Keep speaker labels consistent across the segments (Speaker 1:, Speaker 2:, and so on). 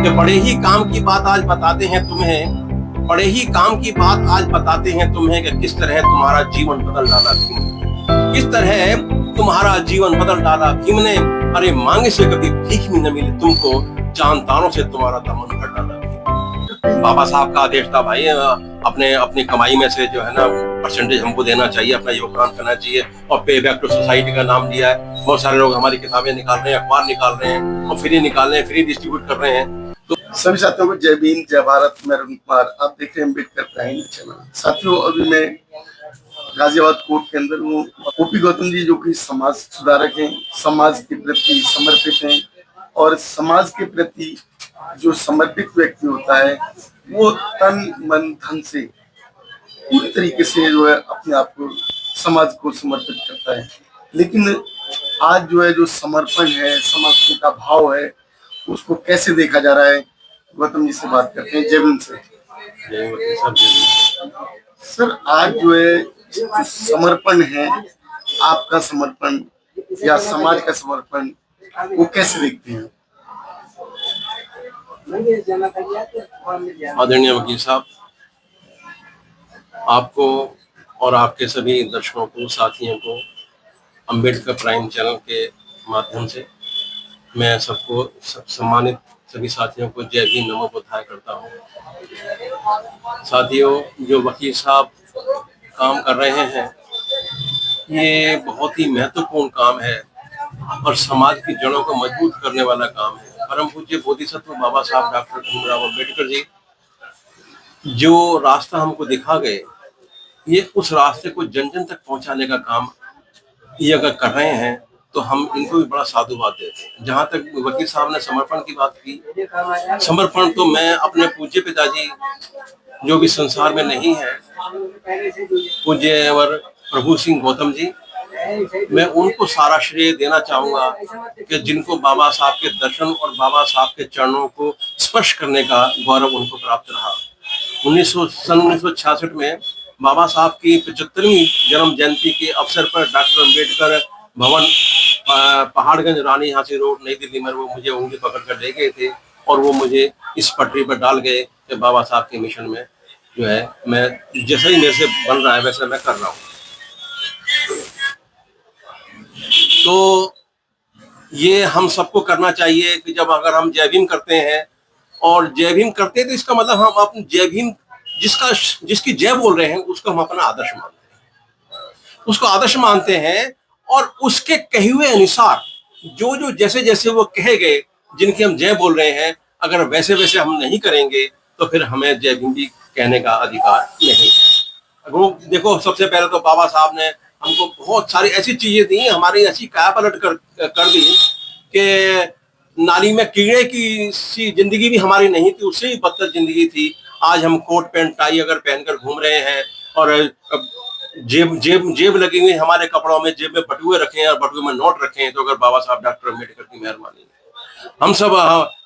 Speaker 1: कि बड़े ही काम की बात आज बताते हैं तुम्हें, बड़े ही काम की बात आज बताते हैं तुम्हें कि किस तरह तुम्हारा जीवन बदल डाला भीम ने, किस तरह तुम्हारा जीवन बदल डाला भीम ने। अरे मांगे से कभी भीख भी न मिले तुमको, चांद तारों से तुम्हारा दामन भर डाला भीम। बाबा साहब का आदेश था भाई, अपने अपनी कमाई में से जो है ना परसेंटेज हमको देना चाहिए, अपना योगदान करना चाहिए। और पे बैक टू सोसाइटी का नाम दिया है। बहुत सारे लोग हमारी किताबें निकाल रहे हैं, अखबार निकाल रहे हैं और फ्री निकाल रहे हैं, फ्री डिस्ट्रीब्यूट कर रहे हैं। तो
Speaker 2: सभी साथियों को जय भीम, जय भारत। मैं अरुण कुमार, आप देख रहे हैं अम्बेडकर प्राइम चैनल। साथियों, अभी मैं गाजियाबाद कोर्ट के अंदर हूँ। ओपी गौतम जी जो कि समाज सुधारक हैं, समाज के प्रति समर्पित हैं और समाज के प्रति जो समर्पित व्यक्ति होता है वो तन मन धन से पूरी तरीके से जो है अपने आप को समाज को समर्पित करता है। लेकिन आज जो है जो समर्पण है, समर्पण का भाव है, उसको कैसे देखा जा रहा है, गौतम जी से बात करते हैं। जय भीम से। सर, आज जो है जो समर्पण है, आपका समर्पण या समाज का समर्पण, वो कैसे देखते हैं?
Speaker 1: आदरणीय वकील साहब, आपको और आपके सभी दर्शकों को, साथियों को अम्बेडकर प्राइम चैनल के माध्यम से मैं सबको सम्मानित सभी साथियों को जय भीम नमो बुद्धाय करता हूँ। साथियों, जो वकील साहब काम कर रहे हैं ये बहुत ही महत्वपूर्ण काम है और समाज की जड़ों को मजबूत करने वाला काम है। परम पूज्य बोधिसत्व बाबा साहब डॉक्टर भीमराव अम्बेडकर जी जो रास्ता हमको दिखा गए, ये उस रास्ते को जन जन तक पहुंचाने का काम ये अगर कर रहे हैं तो हम इनको भी बड़ा साधुवाद देते हैं। जहाँ तक वकील साहब ने समर्पण की बात की, समर्पण तो मैं अपने पूज्य पिताजी जो भी संसार में नहीं है, पूज्य और प्रभु सिंह गौतम जी, मैं उनको सारा श्रेय देना चाहूंगा कि जिनको बाबा साहब के दर्शन और बाबा साहब के चरणों को स्पर्श करने का गौरव उनको प्राप्त रहा। 1966 में बाबा साहब की 75वीं जन्म जयंती के अवसर पर डॉक्टर अम्बेडकर भवन पहाड़गंज रानी झांसी रोड नई दिल्ली में वो मुझे उंगली पकड़ कर ले गए थे और वो मुझे इस पटरी पर डाल गए कि बाबा साहब के मिशन में जो है मैं जैसे ही मेरे से बन रहा है वैसे मैं कर रहा हूँ। तो ये हम सबको करना चाहिए कि जब अगर हम जय भीम करते हैं और जय भीम करते हैं तो इसका मतलब हम अपने जय भीम जिसकी जय बोल रहे हैं उसको हम अपना आदर्श मानते हैं, उसको आदर्श मानते हैं और उसके कहे हुए अनुसार जो जो जैसे जैसे वो कहे गए, जिनकी हम जय बोल रहे हैं, अगर वैसे वैसे हम नहीं करेंगे तो फिर हमें जय भीम भी कहने का अधिकार नहीं है। वो देखो, सबसे पहले तो बाबा साहब ने हमको बहुत सारी ऐसी चीजें दी, हमारी ऐसी काया पलट कर दी कि नाली में कीड़े की सी जिंदगी भी हमारी नहीं थी, उससे भी बदतर जिंदगी थी। आज हम कोट पैंट टाई अगर पहनकर घूम रहे हैं और जेब लगी हुई हमारे कपड़ों में, जेब में बटुए रखे हैं और बटुए में नोट रखे हैं, तो अगर बाबा साहब डॉक्टर अम्बेडकर की मेहरबानी है। हम सब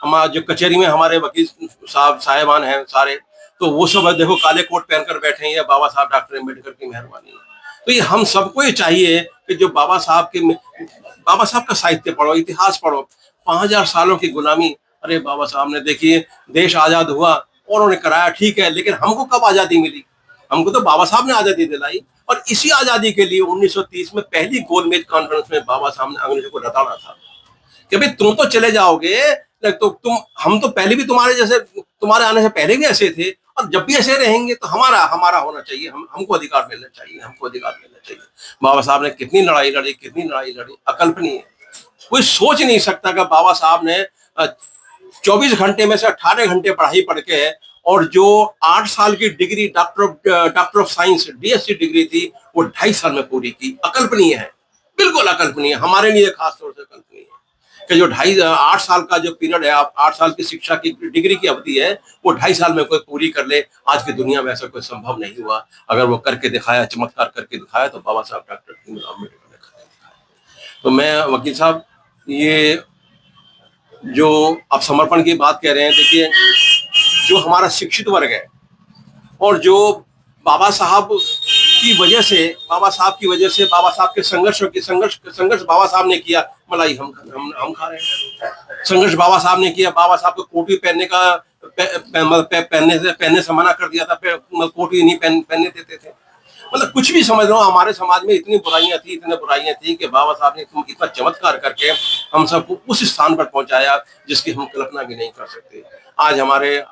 Speaker 1: हमारे जो कचहरी में हमारे वकील साहिबान हैं सारे, तो वो सब देखो काले कोट पहनकर बैठे हैं, बाबा साहब डॉक्टर अम्बेडकर की मेहरबानी है। तो ये हम सबको ये चाहिए कि जो बाबा साहब का साहित्य पढ़ो, इतिहास पढ़ो। 5000 सालों की गुलामी, अरे बाबा साहब ने देखिए देश आजाद हुआ और उन्होंने कराया, ठीक है, लेकिन हमको कब आजादी मिली? हमको तो बाबा साहब ने आजादी दिलाई। और इसी आजादी के लिए 1930 में पहली गोलमेज कॉन्फ्रेंस में बाबा साहब ने अंग्रेजों को रताड़ा था कि भाई तुम तो चले जाओगे, तो हम तो पहले भी तुम्हारे आने से पहले भी ऐसे थे और जब भी ऐसे रहेंगे तो हमारा होना चाहिए, हमको अधिकार मिलना चाहिए, हमको अधिकार मिलना चाहिए। बाबा साहब ने कितनी लड़ाई लड़ी, अकल्पनीय। कोई सोच नहीं सकता कि बाबा साहब ने 24 घंटे में से 18 घंटे पढ़ाई पढ़ के और जो 8 साल की degree doctor of science DSc degree थी वो 2.5 साल में पूरी की। अकल्पनीय है, बिल्कुल अकल्पनीय। हमारे लिए खासतौर से अकल्पनीय है कि जो 8 साल का जो पीरियड है, 8 साल की शिक्षा की डिग्री की अवधि है, वो 2.5 साल में कोई पूरी कर ले। आज की दुनिया में ऐसा कोई संभव नहीं हुआ। अगर वो करके दिखाया, चमत्कार करके दिखाया, तो बाबा साहब डॉक्टर भीमराव अम्बेडकर ने करके दिखाया। तो मैं वकील साहब, ये जो आप समर्पण की बात कह रहे हैं, देखिए जो हमारा शिक्षित वर्ग है और जो बाबा साहब की वजह से, बाबा साहब की वजह से, बाबा साहब के संघर्ष बाबा साहब ने किया, मलाई हम खा रहे हैं। संघर्ष बाबा साहब ने किया, बाबा साहब को कोटी पहनने का पहनने से मना कर दिया था, कोटी नहीं पहनने देते थे। मतलब कुछ भी समझ लो, हमारे समाज में इतनी बुराइयां थी कि बाबा साहब ने इतना चमत्कार करके हम सबको उस स्थान पर पहुंचाया जिसकी हम कल्पना भी नहीं कर सकते। आज हमारे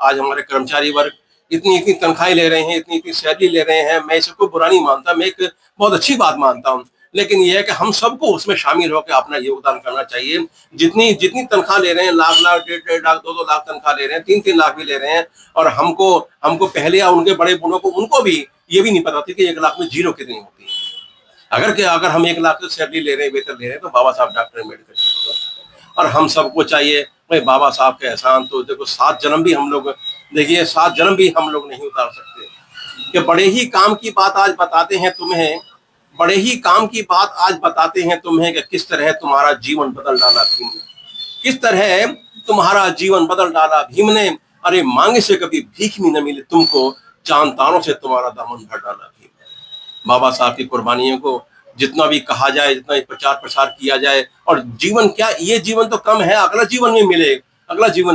Speaker 1: कर्मचारी वर्ग इतनी तनख्वाहें ले रहे हैं, इतनी सैलरी ले रहे हैं। मैं इसको बुरा नहीं मानता, मैं एक बहुत अच्छी बात मानता हूँ, लेकिन यह है कि हम सबको उसमें शामिल होकर अपना योगदान करना चाहिए। जितनी तनख्वाह ले रहे हैं, लाख, 1.5 लाख, 2 लाख तनख्वाह ले रहे हैं, 3 लाख भी ले रहे हैं, और हमको पहले या उनके बड़े बूढ़ों को, उनको भी ये भी नहीं पता थी कि 1 लाख में जीरो कितनी होती है। अगर हम 1 लाख सैलरी ले रहे हैं, वेतन ले रहे हैं, तो बाबा साहब डॉक्टर अम्बेडकर, और हम सबको चाहिए भाई बाबा साहब के एहसान तो देखो 7 जन्म भी हम लोग, देखिए 7 जन्म भी हम लोग नहीं उतार सकते। कि बड़े ही काम की बात आज बताते हैं तुम्हें कि किस तरह तुम्हारा जीवन बदल डाला भीम ने, किस तरह तुम्हारा जीवन बदल डाला भीम ने। अरे मांगे से कभी भीख भी न मिले तुमको, चांद तारों से तुम्हारा दामन भर डाला भीम ने। बाबा साहब की कुर्बानियों को जितना भी कहा जाए, जितना भी प्रचार प्रसार किया जाए, और जीवन क्या, ये जीवन तो कम है, अगला जीवन में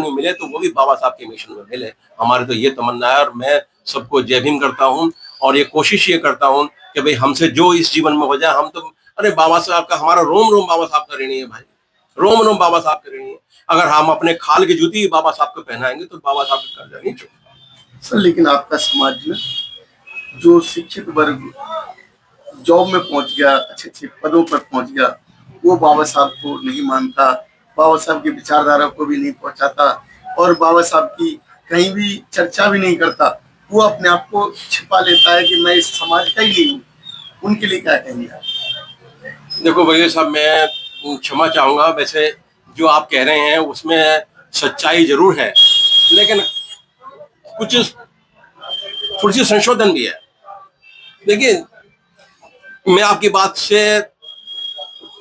Speaker 1: मिले तो वो भी बाबा साहब के मिशन में मिले। हमारे तो ये तमन्ना है, और मैं सबको जय भीम करता हूँ, और ये कोशिश ये करता हूँ कि भाई हमसे जो इस जीवन में हो जाए, हम तो, अरे बाबा साहब का, हमारा रोम रोम बाबा साहब का ऋणी है भाई, रोम रोम बाबा साहब का ऋणी है। अगर हम अपने खाल की जूती बाबा साहब को पहनाएंगे तो बाबा साहब का कर्जा नहीं चुकेगा।
Speaker 2: सर, लेकिन आपका समाज में जो शिक्षित वर्ग जॉब में पहुंच गया, अच्छे अच्छे पदों पर पहुंच गया, वो बाबा साहब को नहीं मानता, बाबा साहब की विचारधारा को भी नहीं पहुंचाता, और बाबा साहब की कहीं भी चर्चा भी नहीं करता। वो अपने आप को छिपा लेता है कि मैं इस समाज का ही नहीं हूँ। उनके लिए क्या कहेंगे आप?
Speaker 1: देखो भैया साहब, मैं क्षमा चाहूंगा, वैसे जो आप कह रहे हैं उसमें सच्चाई जरूर है, लेकिन कुछ थोड़ी सी संशोधन भी है। देखिए, मैं आपकी बात से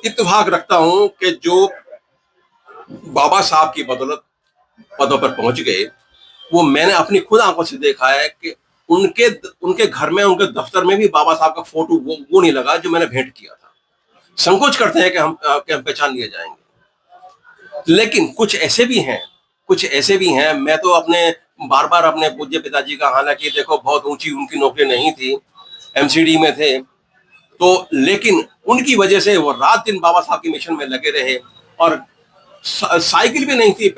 Speaker 1: इत्तेफाक रखता हूं कि जो बाबा साहब की बदौलत पदों पर पहुंच गए, वो मैंने अपनी खुद आंखों से देखा है कि उनके घर में, उनके दफ्तर में भी बाबा साहब का फोटो वो नहीं लगा जो मैंने भेंट किया था। संकोच करते हैं कि हम पहचान लिए जाएंगे, लेकिन कुछ ऐसे भी हैं। मैं तो बार बार अपने पूज्य पिताजी का, हालांकि देखो बहुत ऊंची उनकी नौकरी नहीं थी, एमसीडी में थे, तो लेकिन उनकी वजह से वो रात दिन बाबा साहब के मिशन में लगे रहे, और साइकिल भी नहीं थी,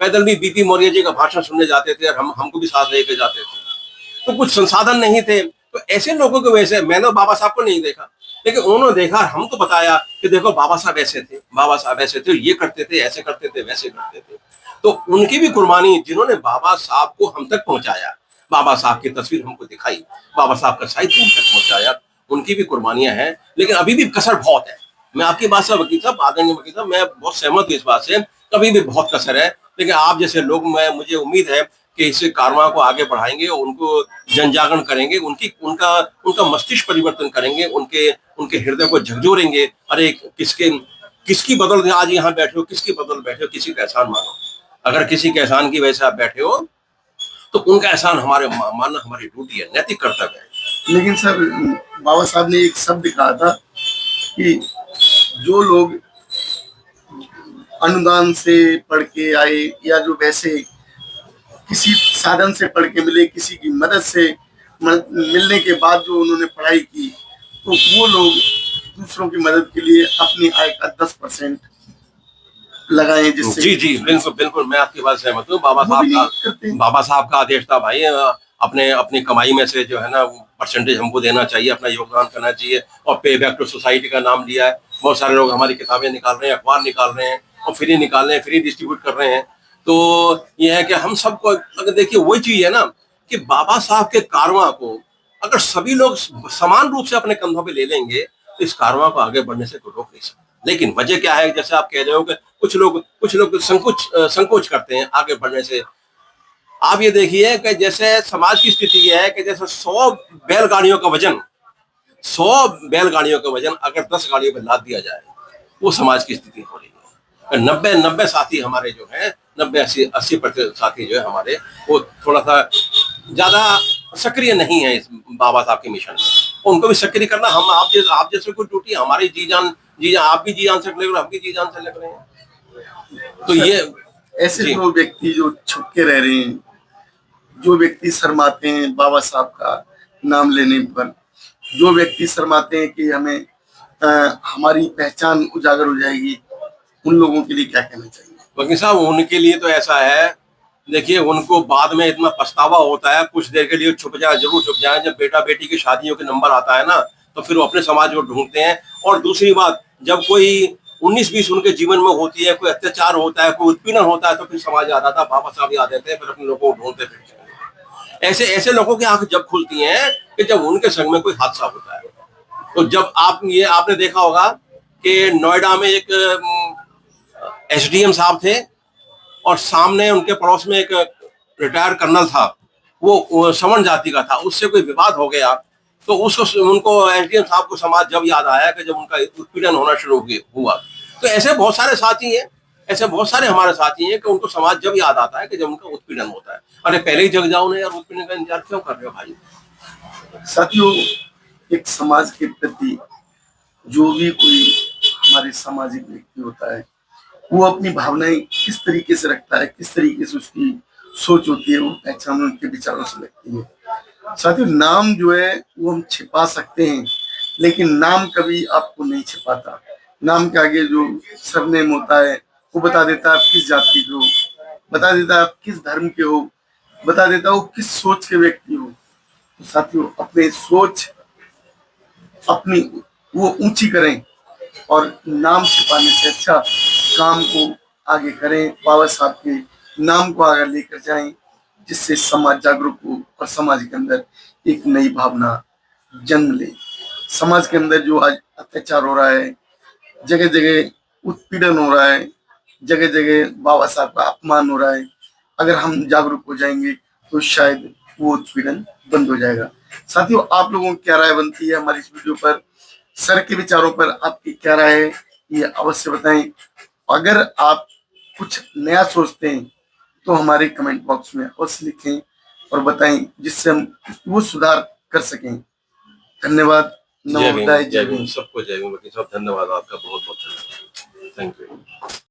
Speaker 1: पैदल भी बीपी मौर्य जी का भाषण सुनने जाते थे, और हमको भी साथ लेके जाते थे। तो कुछ संसाधन नहीं थे, तो ऐसे लोगों की वजह से मैंने बाबा साहब को नहीं देखा, लेकिन उन्होंने देखा, हमको बताया कि देखो बाबा साहब ऐसे थे, ये करते थे, ऐसे करते थे, वैसे करते थे। तो उनकी भी कुर्बानी, जिन्होंने बाबा साहब को हम तक पहुंचाया, बाबा साहब की तस्वीर हमको दिखाई, बाबा साहब का साहित्य हम तक पहुंचाया, उनकी भी कुर्बानियां हैं, लेकिन अभी भी कसर बहुत है। मैं आपकी बात से वकील साहब, आदरणीय वकील साहब, मैं बहुत सहमत हूँ इस बात से, कभी भी बहुत कसर है, लेकिन आप जैसे लोग, मुझे उम्मीद है कि इस कारवां को आगे बढ़ाएंगे, उनको जन जागरण करेंगे, उनका मस्तिष्क परिवर्तन करेंगे, उनके हृदय को झकझोरेंगे। अरे किसकी बदौलत आज यहाँ बैठे हो, किसकी बदौलत बैठे हो, किसी का एहसान मानो। अगर किसी के एहसान की वजह से आप बैठे हो, तो उनका एहसान मानना हमारी ड्यूटी है, नैतिक कर्तव्य है।
Speaker 2: लेकिन सर, बाबा साहब ने एक शब्द कहा था कि जो लोग अनुदान से पढ़ के आए, या जो वैसे किसी साधन से पढ़ के मिले, किसी की मदद से मिलने के बाद जो उन्होंने पढ़ाई की, तो वो लोग दूसरों की मदद के लिए अपनी आय का 10% लगाएं, जिससे
Speaker 1: जी बिल्कुल मैं आपकी बात सहमत हूँ। बाबा साहब का आदेश था भाई, अपनी कमाई में से जो है ना परसेंटेज हमको देना चाहिए, अपना योगदान करना चाहिए, और पे बैक टू सोसाइटी का नाम लिया है। बहुत सारे लोग हमारी किताबें निकाल रहे हैं, अखबार निकाल रहे हैं, और फ्री निकाल रहे हैं, फ्री डिस्ट्रीब्यूट कर रहे हैं। तो यह है कि हम सबको, अगर देखिए वही चीज है ना कि बाबा साहब के कारवां को अगर सभी लोग समान रूप से अपने कंधों पे ले लेंगे, तो इस कारवां को आगे बढ़ने से कोई रोक नहीं सकता। लेकिन वजह क्या है, जैसे आप कह रहे हो कि कुछ लोग संकोच करते हैं आगे बढ़ने से। आप ये देखिए कि जैसे समाज की स्थिति है कि जैसे 100 बैलगाड़ियों का वजन अगर 10 गाड़ियों पर लाद दिया जाए, वो समाज की स्थिति हो रही है। 90 साथी हमारे जो है, 90-80% साथी जो है हमारे, वो थोड़ा सा ज्यादा सक्रिय नहीं है इस बाबा साहब के मिशन में। उनको भी सक्रिय करना, हम आप जैसे कोई ड्यूटी, हमारी जी जान आप भी जी जान से लग रहे हो, हम भी जी जान से लग रहे हैं। तो ये
Speaker 2: ऐसे
Speaker 1: जी
Speaker 2: जो व्यक्ति जो छुप के रह रहे हैं, जो व्यक्ति शर्माते हैं बाबा साहब का नाम लेने पर, जो व्यक्ति शर्माते हैं कि हमें हमारी पहचान उजागर हो जाएगी, उन लोगों के लिए क्या कहना चाहिए?
Speaker 1: वकील साहब, उनके लिए तो ऐसा है, देखिए उनको बाद में इतना पछतावा होता है, कुछ देर के लिए छुप जाए, जरूर छुप जाए, जब बेटा बेटी की शादियों के नंबर आता है ना, तो फिर वो अपने समाज को ढूंढते हैं। और दूसरी बात, जब कोई 19-20 उनके जीवन में होती है, कोई अत्याचार होता है, कोई उत्पीड़न होता है, तो फिर समाज याद आता है, बाबा साहब याद आते हैं, फिर अपने लोगों को ढूंढते फिरते हैं। ऐसे ऐसे लोगों की आंख जब खुलती हैं कि जब उनके संग में कोई हादसा होता है। तो जब आपने देखा होगा कि नोएडा में एक एसडीएम साहब थे, और सामने उनके पड़ोस में एक रिटायर्ड कर्नल था, वो सवर्ण जाति का था, उससे कोई विवाद हो गया, तो उनको एसडीएम साहब को समाज जब याद आया कि जब उनका उत्पीड़न होना शुरू हुआ। तो ऐसे बहुत सारे साथी हैं, ऐसे बहुत सारे हमारे साथी हैं कि उनको समाज जब याद आता है कि जब उनका उत्पीड़न होता है। अरे पहले ही जग जाओ ना यार, उत्पीड़न का इंतजार क्यों कर रहे हो भाई?
Speaker 2: साथियों, एक समाज के प्रति जो भी कोई हमारे सामाजिक व्यक्ति होता है, वो अपनी भावनाएं किस तरीके से रखता है, किस तरीके से उसकी सोच होती है, वो पहचान उनके विचारों से लगती है। साथियों, नाम जो है वो हम छिपा सकते हैं, लेकिन नाम कभी आपको नहीं छिपाता। नाम के आगे जो सरनेम होता है वो बता देता है आप किस जाति के हो, बता देता है आप किस धर्म के हो, बता देता है वो किस सोच के व्यक्ति हो। तो साथियों, अपने सोच अपनी वो ऊंची करें, और नाम छिपाने से अच्छा काम को आगे करें, बाबा साहब के नाम को आगे लेकर जाएं, जिससे समाज जागरूक हो और समाज के अंदर एक नई भावना जन्म ले। समाज के अंदर जो आज अत्याचार हो रहा है, जगह जगह उत्पीड़न हो रहा है, जगह जगह बाबा साहब का अपमान हो रहा है, अगर हम जागरूक हो जाएंगे तो शायद वो उत्पीड़न बंद हो जाएगा। साथियों, आप लोगों की क्या राय बनती है हमारी इस वीडियो पर? सर के विचारों पर आपकी क्या राय है, ये अवश्य बताएं। अगर आप कुछ नया सोचते हैं तो हमारे कमेंट बॉक्स में अवश्य लिखें और बताएं, जिससे हम वो सुधार कर सकें। धन्यवाद।
Speaker 1: जय भीम,
Speaker 2: नमोदाय,
Speaker 1: जय भीम, सबको जय भीम। वकील साहब, धन्यवाद आपका, बहुत बहुत धन्यवाद, थैंक यू।